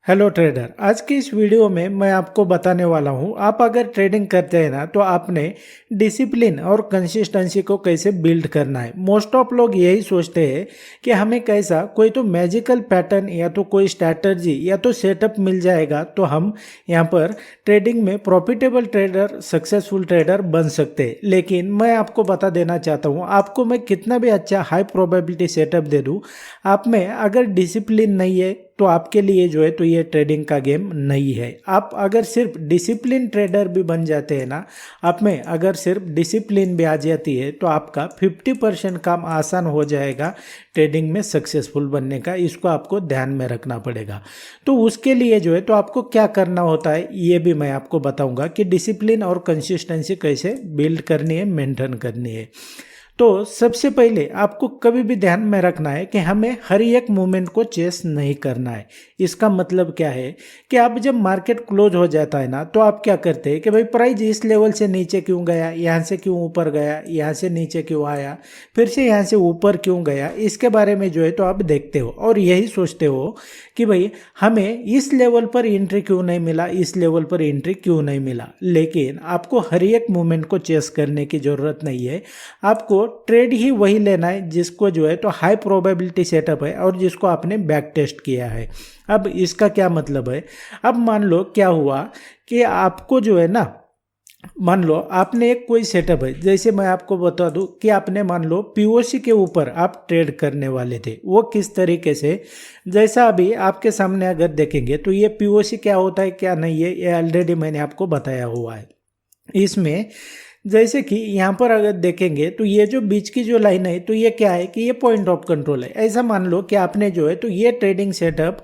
Hello trader. आज की इस वीडियो में मैं आपको बताने वाला हूं, आप अगर ट्रेडिंग करते हैं ना तो आपने डिसिप्लिन और कंसिस्टेंसी को कैसे बिल्ड करना है। मोस्ट ऑफ लोग यही सोचते हैं कि हमें कैसा कोई तो मैजिकल पैटर्न या तो कोई स्ट्रैटेजी या तो सेटअप मिल जाएगा तो हम यहां पर ट्रेडिंग में प्रॉफिटेबल ट्रेडर, सक्सेसफुल ट्रेडर बन सकते हैं। लेकिन मैं आपको बता देना चाहता हूं, आपको मैं कितना भी अच्छा हाई प्रोबेबिलिटी सेटअप दे दूं, आप में अगर डिसिप्लिन नहीं है तो आपके लिए जो है तो ये ट्रेडिंग का गेम नहीं है। आप अगर सिर्फ डिसिप्लिन ट्रेडर भी बन जाते हैं ना, आप में अगर सिर्फ डिसिप्लिन भी आ जाती है तो आपका 50% काम आसान हो जाएगा ट्रेडिंग में सक्सेसफुल बनने का। इसको आपको ध्यान में रखना पड़ेगा। तो उसके लिए जो है तो आपको क्या करना होता है ये भी मैं आपको बताऊंगा कि डिसिप्लिन और कंसिस्टेंसी कैसे बिल्ड करनी है, मेंटेन करनी है। तो सबसे पहले आपको कभी भी ध्यान में रखना है कि हमें हर एक मूवमेंट को चेस नहीं करना है। इसका मतलब क्या है कि आप जब मार्केट क्लोज हो जाता है ना तो आप क्या करते हैं कि भाई प्राइस इस लेवल से नीचे क्यों गया, यहाँ से क्यों ऊपर गया, यहाँ से नीचे क्यों आया, फिर से यहाँ से ऊपर क्यों गया, इसके बारे में जो है तो आप देखते हो और यही सोचते हो कि भाई हमें इस लेवल पर एंट्री क्यों नहीं मिला, इस लेवल पर एंट्री क्यों नहीं मिला। लेकिन आपको हर एक मूवमेंट को चेस करने की ज़रूरत नहीं है। आपको ट्रेड ही वही लेना है जिसको जो है तो हाई प्रोबेबिलिटी सेटअप है और जिसको आपने बैक टेस्ट किया है। अब इसका क्या मतलब है, अब मान लो क्या हुआ कि आपको जो है ना, मान लो आपने एक कोई सेटअप है, जैसे मैं आपको बता दूं कि आपने मान लो पीओसी के ऊपर आप ट्रेड करने वाले थे। वो किस तरीके से, जैसा अभी आपके सामने अगर देखेंगे तो ये पीओसी क्या होता है क्या नहीं है ये ऑलरेडी मैंने आपको बताया हुआ है। इसमें जैसे कि यहाँ पर अगर देखेंगे तो ये जो बीच की जो लाइन है तो ये क्या है कि ये पॉइंट ऑफ कंट्रोल है। ऐसा मान लो कि आपने जो है तो ये ट्रेडिंग सेटअप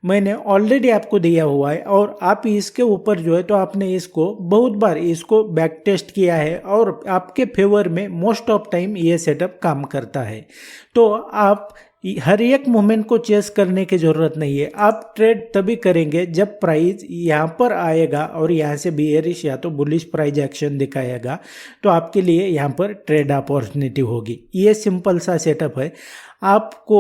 मैंने ऑलरेडी आपको दिया हुआ है और आप इसके ऊपर जो है तो आपने इसको बहुत बार इसको बैक टेस्ट किया है और आपके फेवर में मोस्ट ऑफ टाइम ये सेटअप काम करता है। तो आप हर एक मूवमेंट को चेस करने की ज़रूरत नहीं है। आप ट्रेड तभी करेंगे जब प्राइस यहाँ पर आएगा और यहाँ से बियरिश या तो बुलिश प्राइस एक्शन दिखाएगा तो आपके लिए यहाँ पर ट्रेड अपॉर्चुनिटी होगी। ये सिंपल सा सेटअप है। आपको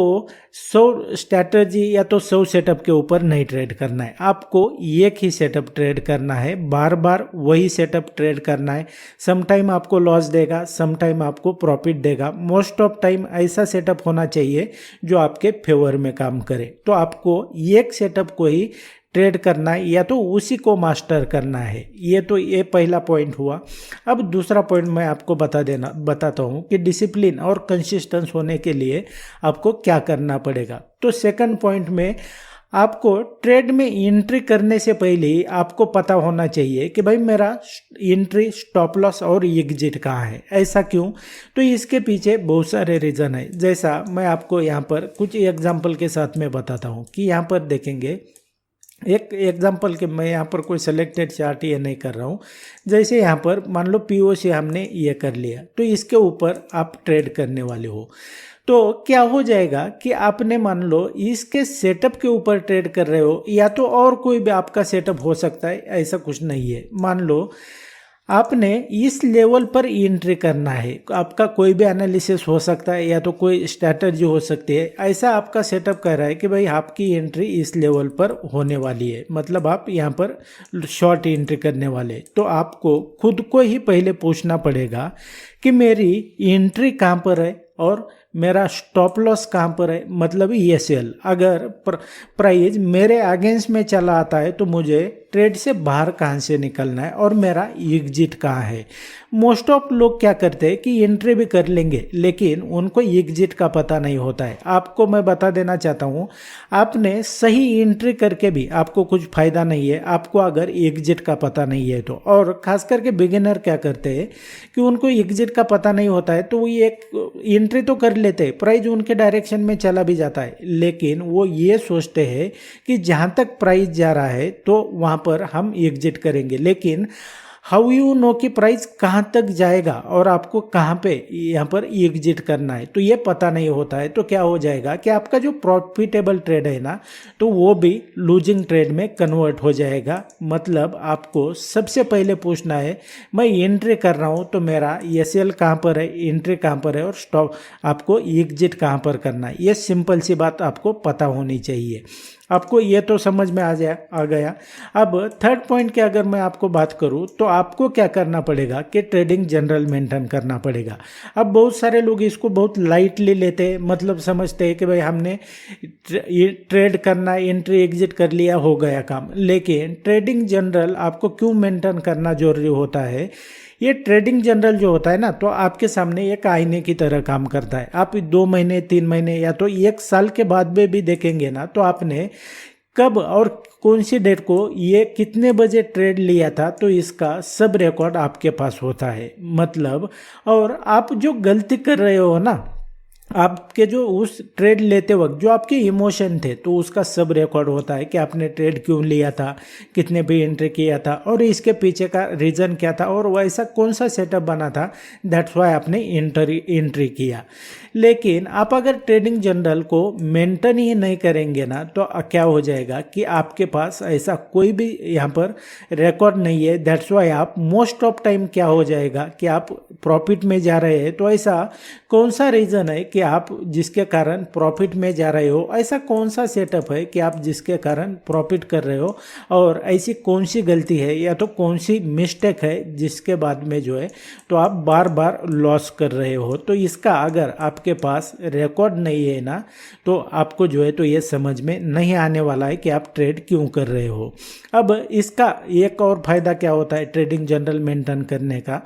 100 स्ट्रैटेजी या तो 100 सेटअप के ऊपर नहीं ट्रेड करना है। आपको एक ही सेटअप ट्रेड करना है, बार बार वही सेटअप ट्रेड करना है। सम टाइम आपको लॉस देगा, सम टाइम आपको प्रॉफिट देगा। मोस्ट ऑफ टाइम ऐसा सेटअप होना चाहिए जो आपके फेवर में काम करे। तो आपको एक सेटअप को ही ट्रेड करना है या तो उसी को मास्टर करना है। ये पहला पॉइंट हुआ। अब दूसरा पॉइंट मैं आपको बताता हूँ कि डिसिप्लिन और कंसिस्टेंस होने के लिए आपको क्या करना पड़ेगा। तो सेकंड पॉइंट में आपको ट्रेड में एंट्री करने से पहले ही आपको पता होना चाहिए कि भाई मेरा एंट्री, स्टॉप लॉस और एग्जिट कहाँ है। ऐसा क्यों? तो इसके पीछे बहुत सारे रीज़न है। जैसा मैं आपको यहाँ पर कुछ एग्जांपल के साथ में बताता हूँ कि यहाँ पर देखेंगे एक एग्जांपल के, मैं यहाँ पर कोई सेलेक्टेड चार्ट ये नहीं कर रहा हूँ। जैसे यहाँ पर मान लो पीओसी हमने ये कर लिया तो इसके ऊपर आप ट्रेड करने वाले हो। तो क्या हो जाएगा कि आपने मान लो इसके सेटअप के ऊपर ट्रेड कर रहे हो या तो और कोई भी आपका सेटअप हो सकता है, ऐसा कुछ नहीं है। मान लो आपने इस लेवल पर एंट्री करना है, आपका कोई भी एनालिसिस हो सकता है या तो कोई स्ट्रैटेजी हो सकती है। ऐसा आपका सेटअप कह रहा है कि भाई आपकी एंट्री इस लेवल पर होने वाली है, मतलब आप यहाँ पर शॉर्ट एंट्री करने वाले। तो आपको खुद को ही पहले पूछना पड़ेगा कि मेरी एंट्री कहाँ पर है और मेरा स्टॉप लॉस कहाँ पर है, मतलब ये सेल। अगर प्राइस मेरे अगेंस्ट में चला आता है तो मुझे ट्रेड से बाहर कहाँ से निकलना है और मेरा एग्जिट कहाँ है। मोस्ट ऑफ लोग क्या करते हैं कि एंट्री भी कर लेंगे लेकिन उनको एग्जिट का पता नहीं होता है। आपको मैं बता देना चाहता हूँ, आपने सही एंट्री करके भी आपको कुछ फायदा नहीं है आपको अगर एग्जिट का पता नहीं है तो। और खास करके बिगिनर क्या करते हैं कि उनको एग्जिट का पता नहीं होता है तो वो एक एंट्री तो कर लेते हैं, प्राइस उनके डायरेक्शन में चला भी जाता है, लेकिन वो ये सोचते हैं कि जहाँ तक प्राइस जा रहा है तो वहाँ पर हम एग्जिट करेंगे। लेकिन हाउ यू नो कि प्राइस कहाँ तक जाएगा और आपको कहाँ पे यहाँ पर एग्जिट करना है, तो ये पता नहीं होता है। तो क्या हो जाएगा कि आपका जो प्रॉफिटेबल ट्रेड है ना तो वो भी लूजिंग ट्रेड में कन्वर्ट हो जाएगा। मतलब आपको सबसे पहले पूछना है, मैं एंट्री कर रहा हूँ तो मेरा एसएल कहाँ पर है, एंट्री कहाँ पर है और स्टॉप आपको एग्जिट कहाँ पर करना है। ये सिंपल सी बात आपको पता होनी चाहिए। आपको ये तो समझ में आ गया। अब थर्ड पॉइंट की अगर मैं आपको बात करूं तो आपको क्या करना पड़ेगा कि ट्रेडिंग जनरल मेंटेन करना पड़ेगा। अब बहुत सारे लोग इसको बहुत लाइटली लेते हैं, मतलब समझते हैं कि भाई हमने ये ट्रेड करना, एंट्री एग्जिट कर लिया, हो गया काम। लेकिन ट्रेडिंग जनरल आपको क्यों मेंटेन करना जरूरी होता है? ये ट्रेडिंग जनरल जो होता है ना, तो आपके सामने एक आईने की तरह काम करता है। आप 2 महीने 3 महीने या तो 1 साल के बाद में भी देखेंगे ना, तो आपने कब और कौन सी डेट को ये कितने बजे ट्रेड लिया था, तो इसका सब रिकॉर्ड आपके पास होता है। मतलब और आप जो गलती कर रहे हो ना, आपके जो उस ट्रेड लेते वक्त जो आपके इमोशन थे, तो उसका सब रिकॉर्ड होता है कि आपने ट्रेड क्यों लिया था, कितने पे एंट्री किया था, और इसके पीछे का रीज़न क्या था, और वैसा कौन सा सेटअप बना था, दैट्स वाई आपने एंट्री किया। लेकिन आप अगर ट्रेडिंग जनरल को मेंटेन ही नहीं करेंगे ना, तो क्या हो जाएगा कि आपके पास ऐसा कोई भी यहाँ पर रिकॉर्ड नहीं है। दैट्स वाई आप मोस्ट ऑफ टाइम क्या हो जाएगा कि आप प्रॉफिट में जा रहे हैं। तो ऐसा कौन सा रीज़न है कि आप जिसके कारण प्रॉफिट में जा रहे हो, ऐसा कौन सा सेटअप है कि आप जिसके कारण प्रॉफिट कर रहे हो, और ऐसी कौन सी गलती है या तो कौन सी मिस्टेक है जिसके बाद में जो है तो आप बार बार लॉस कर रहे हो। तो इसका अगर आपके पास रिकॉर्ड नहीं है ना, तो आपको जो है तो ये समझ में नहीं आने वाला है कि आप ट्रेड क्यों कर रहे हो। अब इसका एक और फायदा क्या होता है ट्रेडिंग जनरल मेंटेन करने का,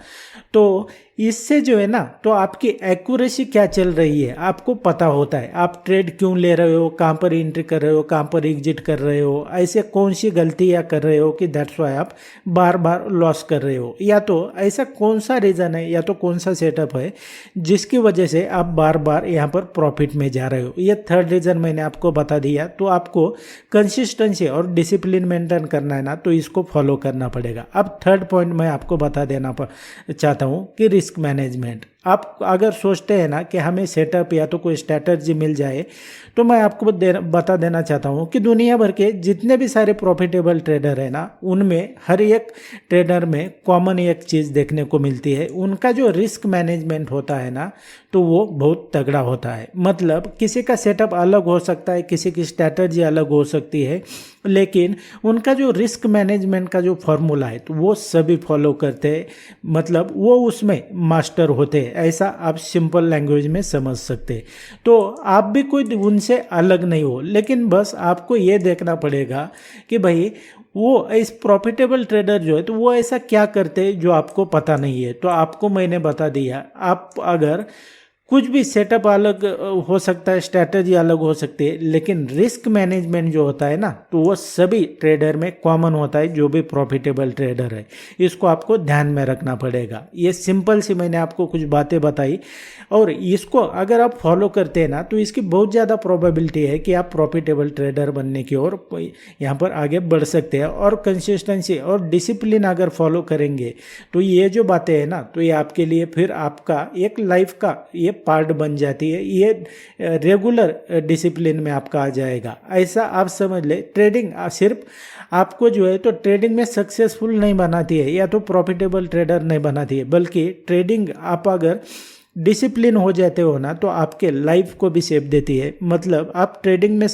तो इससे जो है ना तो आपकी एक्यूरेसी क्या चल रही है आपको पता होता है। आप ट्रेड क्यों ले रहे हो, कहाँ पर एंट्री कर रहे हो, कहाँ पर एग्जिट कर रहे हो, ऐसे कौन सी गलतियाँ कर रहे हो कि दैट्स वाई आप बार बार लॉस कर रहे हो, या तो ऐसा कौन सा रीज़न है या तो कौन सा सेटअप है जिसकी वजह से आप बार बार यहाँ पर प्रॉफिट में जा रहे हो। ये थर्ड रीज़न मैंने आपको बता दिया। तो आपको कंसिस्टेंसी और डिसिप्लिन मेंटेन करना है ना, तो इसको फॉलो करना पड़ेगा। अब थर्ड पॉइंट मैं आपको बता देना चाहता हूँ कि रिस्क मैनेजमेंट। आप अगर सोचते हैं ना कि हमें सेटअप या तो कोई स्ट्रैटेजी मिल जाए, तो मैं आपको बता देना चाहता हूँ कि दुनिया भर के जितने भी सारे प्रॉफिटेबल ट्रेडर हैं ना, उनमें हर एक ट्रेडर में कॉमन एक चीज़ देखने को मिलती है, उनका जो रिस्क मैनेजमेंट होता है ना, तो वो बहुत तगड़ा होता है। मतलब किसी का सेटअप अलग हो सकता है, किसी की स्ट्रैटेजी अलग हो सकती है, लेकिन उनका जो रिस्क मैनेजमेंट का जो फॉर्मूला है तो वो सभी फॉलो करते हैं। मतलब वो उसमें मास्टर होते हैं, ऐसा आप सिंपल लैंग्वेज में समझ सकते हैं। तो आप भी कोई उनसे अलग नहीं हो, लेकिन बस आपको ये देखना पड़ेगा कि भाई वो इस प्रॉफिटेबल ट्रेडर जो है तो वो ऐसा क्या करते हैं जो आपको पता नहीं है। तो आपको मैंने बता दिया। आप अगर कुछ भी सेटअप अलग हो सकता है, स्ट्रैटेजी अलग हो सकती है, लेकिन रिस्क मैनेजमेंट जो होता है ना, तो वो सभी ट्रेडर में कॉमन होता है, जो भी प्रॉफिटेबल ट्रेडर है। इसको आपको ध्यान में रखना पड़ेगा। ये सिंपल सी मैंने आपको कुछ बातें बताई, और इसको अगर आप फॉलो करते हैं ना, तो इसकी बहुत ज़्यादा प्रोबेबिलिटी है कि आप प्रॉफिटेबल ट्रेडर बनने की ओर यहाँ पर आगे बढ़ सकते हैं। और कंसिस्टेंसी और डिसिप्लिन अगर फॉलो करेंगे, तो ये जो बातें हैं ना, तो ये आपके लिए फिर आपका एक लाइफ का ये पार्ट बन जाती है। ये रेगुलर डिसिप्लिन में आपका आ जाएगा। ऐसा आप समझ ले, ट्रेडिंग सिर्फ आपको जो है तो ट्रेडिंग में सक्सेसफुल नहीं बनाती है या तो प्रॉफिटेबल ट्रेडर नहीं बनाती है, बल्कि ट्रेडिंग आप अगर डिसिप्लिन हो जाते हो ना, तो आपके लाइफ को भी शेप देती है। मतलब आप ट्रेडिंग में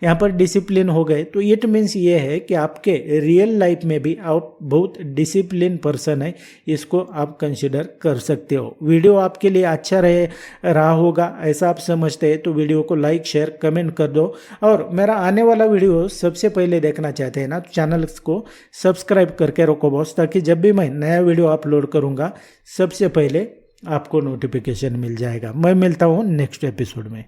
यहाँ पर डिसिप्लिन हो गए, तो इट मीन्स ये है कि आपके रियल लाइफ में भी आप बहुत डिसिप्लिन पर्सन है। इसको आप कंसिडर कर सकते हो। वीडियो आपके लिए अच्छा रहा होगा ऐसा आप समझते हैं, तो वीडियो को लाइक शेयर कमेंट कर दो। और मेरा आने वाला वीडियो सबसे पहले देखना चाहते हैं ना, तो चैनल को सब्सक्राइब करके रखो बॉस, ताकि जब भी मैं नया वीडियो अपलोड करूँगा सबसे पहले आपको नोटिफिकेशन मिल जाएगा। मैं मिलता हूँ नेक्स्ट एपिसोड में।